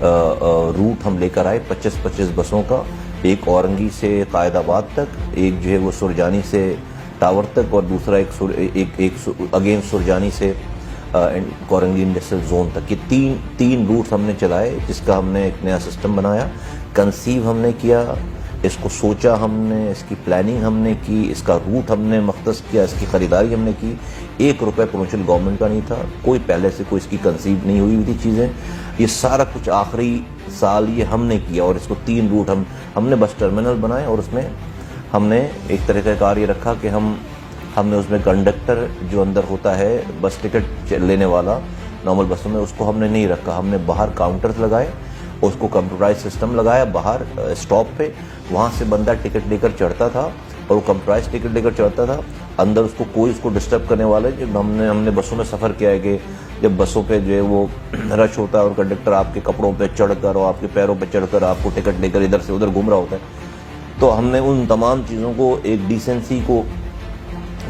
Route ہم لے کر آئے 25 بسوں کا، ایک اورنگی سے قائد آباد تک، ایک جو ہے وہ سرجانی سے ٹاور تک، اور دوسرا ایک اگین سرجانی سے کورنگی انڈسٹریل زون تک۔ یہ تین روٹ ہم نے چلائے، جس کا ہم نے ایک نیا سسٹم بنایا، کنسیو ہم نے کیا، اس کو سوچا ہم نے، اس کی پلاننگ ہم نے کی، اس کا روٹ ہم نے مختص کیا، اس کی خریداری ہم نے کی۔ 1 روپے پروونشل گورنمنٹ کا نہیں تھا، کوئی پہلے سے کوئی اس کی کنسیو نہیں ہوئی تھی چیزیں، یہ سارا کچھ آخری سال یہ ہم نے کیا، اور اس کو 3 روٹ ہم نے بس ٹرمینل بنائے، اور اس میں ہم نے ایک طریقہ کار یہ رکھا کہ ہم نے اس میں کنڈکٹر جو اندر ہوتا ہے بس ٹکٹ لینے والا نارمل بسوں میں، اس کو ہم نے نہیں رکھا، ہم نے باہر کاؤنٹرز لگائے، اس کو کمپیوٹرائز سسٹم لگایا باہر اسٹاپ پہ، وہاں سے بندہ ٹکٹ لے کر چڑھتا تھا، اور وہ کمپیوٹرائز ٹکٹ لے کر چڑھتا تھا، اندر اس کو کوئی اس کو ڈسٹرب کرنے والا ہے۔ جب ہم نے بسوں میں سفر کیا ہے کہ جب بسوں پہ جو ہے وہ رش ہوتا ہے اور کنڈکٹر آپ کے کپڑوں پہ چڑھ کر اور آپ کے پیروں پہ چڑھ کر آپ کو ٹکٹ لے کر ادھر سے ادھر گھوم رہا ہوتا ہے، تو ہم نے ان تمام چیزوں کو ایک ڈیسنسی کو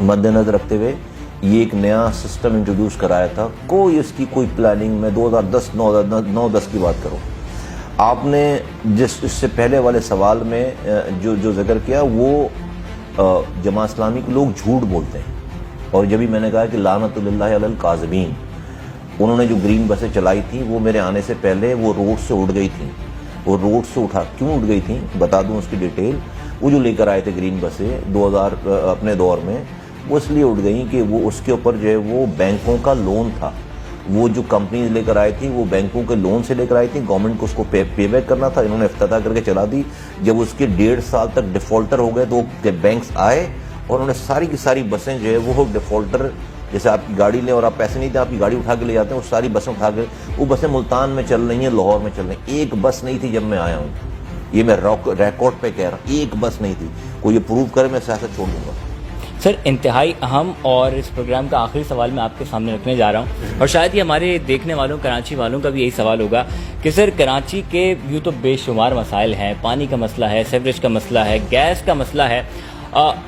مد نظر رکھتے ہوئے یہ ایک نیا سسٹم انٹروڈیوس کرایا تھا۔ کوئی اس کی کوئی پلاننگ میں 2010 کی بات کروں، آپ نے اس سے پہلے والے سوال میں جو ذکر کیا، وہ جماعت اسلامی کے لوگ جھوٹ بولتے ہیں، اور جب بھی میں نے کہا کہ لعنت اللہ علی الکاذبین، انہوں نے جو گرین بسیں چلائی تھیں وہ میرے آنے سے پہلے وہ روڈ سے اٹھ گئی تھیں، وہ روڈ سے کیوں اٹھ گئی تھیں بتا دوں اس کی ڈیٹیل۔ وہ جو لے کر آئے تھے گرین بسیں 2000 اپنے دور میں، وہ اس لیے اٹھ گئیں کہ وہ اس کے اوپر جو ہے وہ بینکوں کا لون تھا، وہ جو کمپنیز لے کر آئی تھی وہ بینکوں کے لون سے لے کر آئی تھی، گورنمنٹ کو اس کو پے بیک کرنا تھا، انہوں نے افتتاح کر کے چلا دی۔ جب اس کے 1.5 سال تک ڈیفالٹر ہو گئے تو بینکس آئے اور انہوں نے ساری کی ساری بسیں جو ہے وہ ڈیفالٹر، جیسے آپ کی گاڑی لیں اور آپ پیسے نہیں دیں، آپ کی گاڑی اٹھا کے لے جاتے ہیں، وہ ساری بسیں اٹھا کے، وہ بسیں ملتان میں چل رہی ہیں، لاہور میں چل رہی ہیں، ایک بس نہیں تھی جب میں آیا ہوں، یہ میں ریکارڈ پہ کہہ رہا ہوں، ایک بس نہیں تھی۔ کوئی یہ پروو کرے میں سیاست چھوڑ دوں گا۔ سر، انتہائی اہم اور اس پروگرام کا آخری سوال میں آپ کے سامنے رکھنے جا رہا ہوں، اور شاید یہ ہمارے دیکھنے والوں کراچی والوں کا بھی یہی سوال ہوگا کہ سر کراچی کے یوں تو بے شمار مسائل ہیں، پانی کا مسئلہ ہے، سیوریج کا مسئلہ ہے، گیس کا مسئلہ ہے،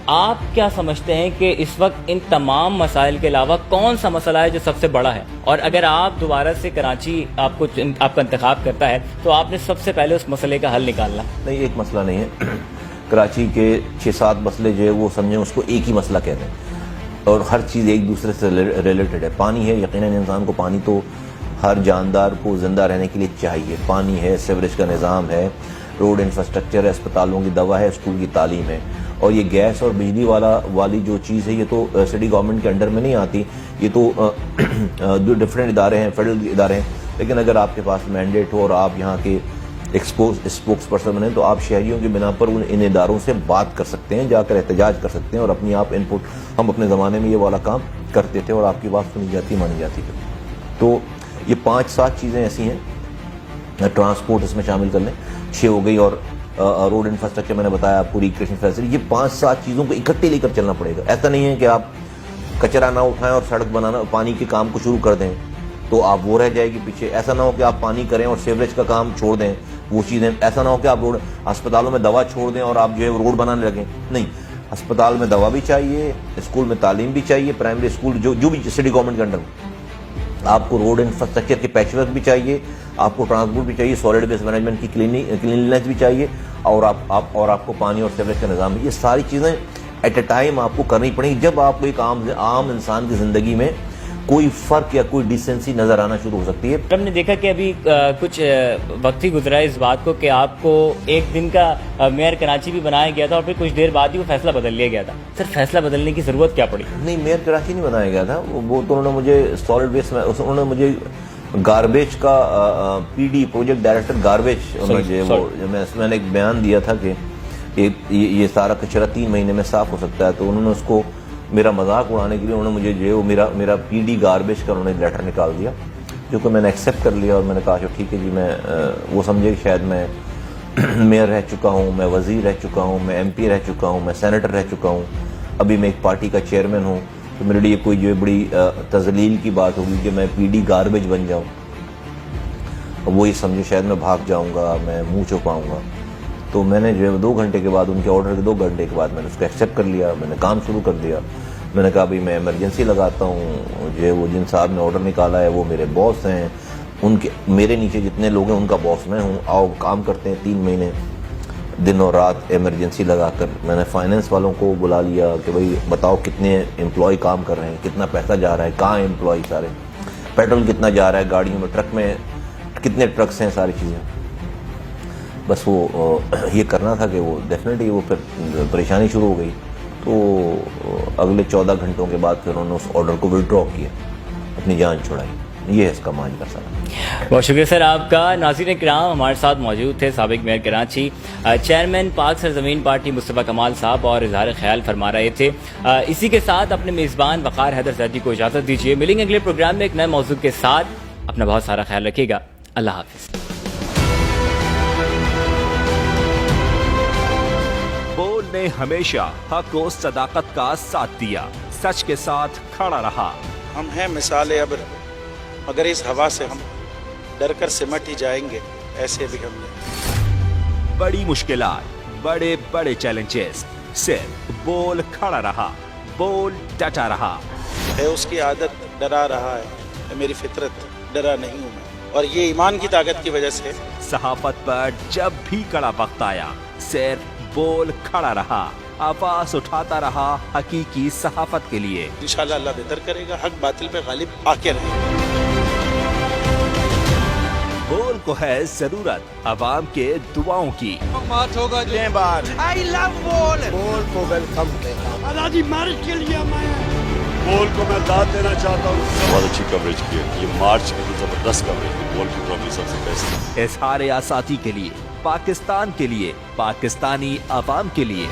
آپ کیا سمجھتے ہیں کہ اس وقت ان تمام مسائل کے علاوہ کون سا مسئلہ ہے جو سب سے بڑا ہے، اور اگر آپ دوبارہ سے کراچی آپ کا انتخاب کرتا ہے تو آپ نے سب سے پہلے اس مسئلے کا حل نکالنا؟ نہیں، ایک مسئلہ نہیں ہے، کراچی کے 6-7 مسئلے جو ہے وہ سمجھیں اس کو ایک ہی مسئلہ کہتے ہیں، اور ہر چیز ایک دوسرے سے ریلیٹڈ ہے۔ پانی ہے، یقیناً انسان کو پانی تو ہر جاندار کو زندہ رہنے کے لیے چاہیے، پانی ہے، سیوریج کا نظام ہے، روڈ انفراسٹرکچر ہے، اسپتالوں کی دوا ہے، اسکول کی تعلیم ہے، اور یہ گیس اور بجلی والی جو چیز ہے یہ تو سٹی گورنمنٹ کے انڈر میں نہیں آتی، یہ تو جو ڈفرینٹ ادارے ہیں، فیڈرل ادارے ہیں، لیکن اگر آپ کے پاس مینڈیٹ ہو اور آپ یہاں کے اسپوکس پرسن بنے تو آپ شہریوں کی بنا پر ان اداروں سے بات کر سکتے ہیں، جا کر احتجاج کر سکتے ہیں اور اپنی آپ انپٹ، ہم اپنے زمانے میں یہ والا کام کرتے تھے اور آپ کی بات سنی جاتی مانی جاتی تھی۔ تو یہ 5-7 چیزیں ایسی ہیں، ٹرانسپورٹ اس میں شامل کر لیں، 6 ہو گئی، اور روڈ انفراسٹرکچر میں نے بتایا آپ کو، ریکریشن فیسلٹی، یہ 5-7 چیزوں کو اکٹھے لے کر چلنا پڑے گا۔ ایسا نہیں ہے کہ آپ کچرا نہ اٹھائیں اور سڑک بنانا، پانی کے کام کو شروع کر دیں تو آپ وہ رہ جائے گی پیچھے، ایسا نہ ہو کہ آپ پانی کریں اور سیوریج کا کام چھوڑ دیں، وہ چیزیں، ایسا نہ ہو کہ آپ روڈ ہسپتالوں میں دوا چھوڑ دیں اور آپ جو ہے روڈ بنانے لگیں، نہیں، ہسپتال میں دوا بھی چاہیے، اسکول میں تعلیم بھی چاہیے، پرائمری اسکول جو بھی سٹی گورنمنٹ کے انڈر، آپ کو روڈ انفراسٹرکچر کے پیچ ورک بھی چاہیے، آپ کو ٹرانسپورٹ بھی چاہیے، سالڈ ویسٹ مینجمنٹ کی کلیننس بھی چاہیے، اور آپ کو پانی اور سیوریج کا نظام بھی، یہ ساری چیزیں ایٹ اے ٹائم آپ کو کرنی پڑیں گی، جب آپ کو ایک عام انسان کی زندگی میں کوئی فرق یا کوئی ڈیسنسی نظر آنا شروع ہو سکتی ہے۔ ہم نے دیکھا کہ ابھی کچھ وقت ہی گزرا ہے اس بات کو کہ آپ کو ایک دن کا میئر کراچی بھی بنایا گیا تھا اور پھر کچھ دیر بعد ہی وہ فیصلہ بدل لیا گیا تھا، سر فیصلہ بدلنے کی ضرورت کیا پڑی؟ نہیں، میئر کراچی نہیں بنایا گیا تھا، وہ تو انہوں نے مجھے سالڈ ویسٹ، انہوں نے مجھے گاربیج کا P D project director garbage, میں نے ایک بیان دیا تھا کہ یہ سارا کچرا 3 مہینے میں صاف ہو سکتا ہے، تو انہوں نے اس کو میرا مذاق اڑانے کے لیے انہوں نے مجھے جو ہے میرا پی ڈی گاربیج کا انہوں نے لیٹر نکال دیا، جو کہ میں نے ایکسیپٹ کر لیا، اور میں نے کہا ٹھیک ہے جی، میں وہ سمجھے کہ شاید میں میئر رہ چکا ہوں، میں وزیر رہ چکا ہوں، میں ایم پی رہ چکا ہوں، میں سینیٹر رہ چکا ہوں، ابھی میں ایک پارٹی کا چیئرمین ہوں، تو میرے لیے کوئی جو ہے بڑی تذلیل کی بات ہوگی کہ میں پی ڈی گاربیج بن جاؤں، وہی سمجھے شاید میں بھاگ جاؤں گا، میں منہ چھپاؤں گا۔ تو میں نے جو ہے 2 گھنٹے کے بعد، ان کے آرڈر کے 2 گھنٹے کے بعد میں نے اس کو ایکسیپٹ کر لیا، میں نے کام شروع کر دیا، میں نے کہا بھائی میں ایمرجنسی لگاتا ہوں، جو ہے وہ جن صاحب نے آرڈر نکالا ہے وہ میرے باس ہیں، ان کے میرے نیچے جتنے لوگ ہیں ان کا باس میں ہوں. آؤ کام کرتے ہیں 3 مہینے دن اور رات ایمرجنسی لگا کر. میں نے فائنینس والوں کو بلا لیا کہ بھائی بتاؤ کتنے امپلائی کام کر رہے ہیں, کتنا پیسہ جا رہا ہے, کہاں ہیں امپلائی سارے, پیٹرول کتنا جا رہا ہے گاڑیوں میں, ٹرک میں کتنے ٹرکس ہیں, ساری چیزیں. بس وہ یہ کرنا تھا کہ وہ ڈیفینیٹلی وہ پھر پریشانی شروع ہو گئی. تو اگلے 14 گھنٹوں کے بعد پھر انہوں نے اس آرڈر کو ودرا کیا, اپنی جان چھڑائی. یہ ہے اس کا آج کا سارا. بہت شکریہ سر آپ کا. ناظرین کرام, ہمارے ساتھ موجود تھے سابق میئر کراچی چیئرمین پاک سرزمین پارٹی مصطفیٰ کمال صاحب, اور اظہار خیال فرما رہے تھے. اسی کے ساتھ اپنے میزبان وقار حیدر زیدی کو اجازت دیجیے. ملیں گے اگلے پروگرام میں ایک نئے موضوع کے ساتھ. اپنا بہت سارا خیال رکھیے گا. اللہ حافظ. بول نے ہمیشہ حق و صداقت کا ساتھ دیا, سچ کے ساتھ کھڑا رہا. ہم ہیں مثال ابر, مگر اس ہوا سے ہم ڈر کر سمٹ ہی جائیں گے, ایسے بھی ہم نے. بڑی مشکلات, بڑے بڑے چیلنجز, صرف بول کھڑا رہا, بول ڈٹا رہا. ہے اس کی عادت ڈرا رہا ہے, میری فطرت ڈرا نہیں ہوں میں, اور یہ ایمان کی طاقت کی وجہ سے. صحافت پر جب بھی کڑا وقت آیا, صرف بول کھڑا رہا, آواز اٹھاتا رہا حقیقی صحافت کے لیے. انشاءاللہ اللہ بہتر کرے گا, حق باطل پہ غالب آ کے رہے گا. بول کو ہے ضرورت عوام کے دعاؤں کی. بول کو میں داد دینا چاہتا ہوں. بہت اچھی کوریج کی ہے, یہ مارچ کی زبردست کوریج ہے. بول کی ٹرافی سب سے بیسٹ. اظہار آزادی کے لیے, پاکستان کے لیے, پاکستانی عوام کے لیے.